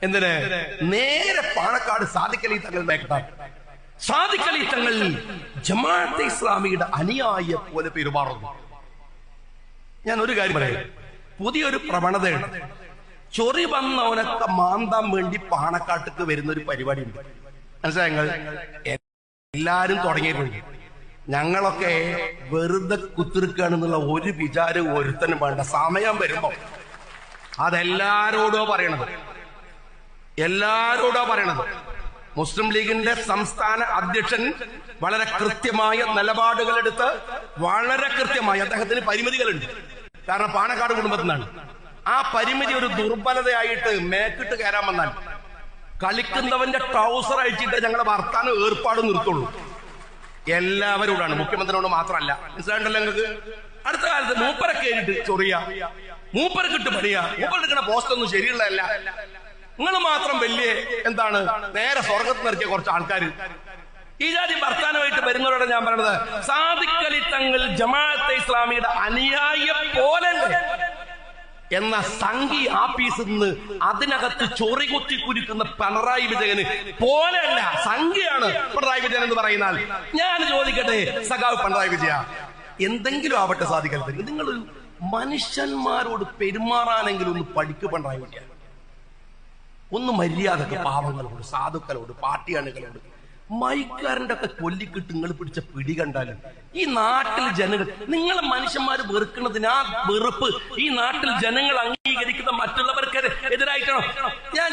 എന്തിന്? നേരെ പാണക്കാട് സാദിഖ് അലി തങ്ങൾ മേഖലാണ്. സാദിഖ് അലി തങ്ങൾ ജമാഅത്തെ ഇസ്ലാമിയുടെ അനുയായിയെ പോലെ പെരുമാറുന്നു. ഞാൻ ഒരു കാര്യം പറയാം, പുതിയൊരു പ്രവണതയുണ്ട്. ചൊറി വന്നവനൊക്കെ മാന്താൻ വേണ്ടി പാണക്കാട്ടേക്ക് വരുന്ന ഒരു പരിപാടി ഉണ്ട്. മനസ്സിലായ? എല്ലാരും തുടങ്ങിയിട്ടുണ്ട്. ഞങ്ങളൊക്കെ വെറുതെ കുത്തിരിക്കുകയാണെന്നുള്ള ഒരു വിചാരം ഒരുത്തനും വേണ്ട. സമയം വരുമ്പോ അതെല്ലാരോടോ പറയണത്, എല്ലാരോടോ പറയണത്. മുസ്ലിം ലീഗിന്റെ സംസ്ഥാന അധ്യക്ഷൻ വളരെ കൃത്യമായ നിലപാടുകൾ എടുത്ത്, വളരെ കൃത്യമായി, അദ്ദേഹത്തിന് പരിമിതികളുണ്ട്. കാരണം പാണക്കാട് കുടുംബത്തിൽ നിന്നാണ്. ആ പരിമിതി ഒരു ദുർബലതയായിട്ട് മേക്കിട്ട് കയറാൻ വന്നാൽ കളിക്കുന്നവന്റെ ട്രൗസർ അഴിച്ചിട്ട് ഞങ്ങളുടെ വർത്താനം ഏർപ്പാട് നിർത്തുള്ളൂ. എല്ലാവരോടാണ്, മുഖ്യമന്ത്രിയോട് മാത്രമല്ല. മനസ്സിലായിട്ടല്ലോ നിങ്ങൾക്ക്? അടുത്ത കാലത്ത് മൂപ്പരെ കയറിയിട്ട് ചൊറിയ, മൂപ്പരക്കിട്ട് പണിയ, മൂപ്പരെടുക്കുന്ന പോസ്റ്റ് ഒന്നും ശരിയുള്ളതല്ല. നിങ്ങൾ മാത്രം വലിയ എന്താണ് നേരെ സ്വർഗത്ത് നിർത്തിയ കുറച്ച് ആൾക്കാർ. ഈ ജാതി വർത്താനമായിട്ട് വരുന്നവരോട് ഞാൻ പറയണത്, സാദിഖ് അലി തങ്ങൾ ജമാഅത്തെ ഇസ്ലാമിയുടെ അനുയായിയെ പോലെ എന്ന സംഘി ആഫീസിൽ നിന്ന് അതിനകത്ത് ചൊറി കുത്തി കുരുക്കുന്ന പിണറായി വിജയന് പോലെയല്ല, സംഘിയാണ് പിണറായി വിജയൻ എന്ന് പറയുന്നാൽ. ഞാൻ ചോദിക്കട്ടെ സഖാവ് പിണറായി വിജയ, എന്തെങ്കിലും ആവട്ടെ സാദിഖ് അലി തങ്ങൾ, നിങ്ങൾ മനുഷ്യന്മാരോട് പെരുമാറാനെങ്കിലും ഒന്ന് പഠിക്കു. പിണറായി വിജയ ഒന്ന് മര്യാദക്ക് പാവങ്ങളോട്, സാധുക്കളോട്, പാർട്ടി അണികളോട്. മൈക്കാരന്റെ ഒക്കെ കൊല്ലിക്കിട്ട് നിങ്ങൾ പിടിച്ച പിടി കണ്ടാലും ഈ നാട്ടിൽ ജനങ്ങൾ, നിങ്ങളെ മനുഷ്യന്മാർ വെറുക്കുന്നതിന് ആ വെറുപ്പ് ഈ നാട്ടിൽ ജനങ്ങൾ അംഗീകരിക്കുന്ന മറ്റുള്ളവർക്ക് എതിരായിട്ടാണോ? ഞാൻ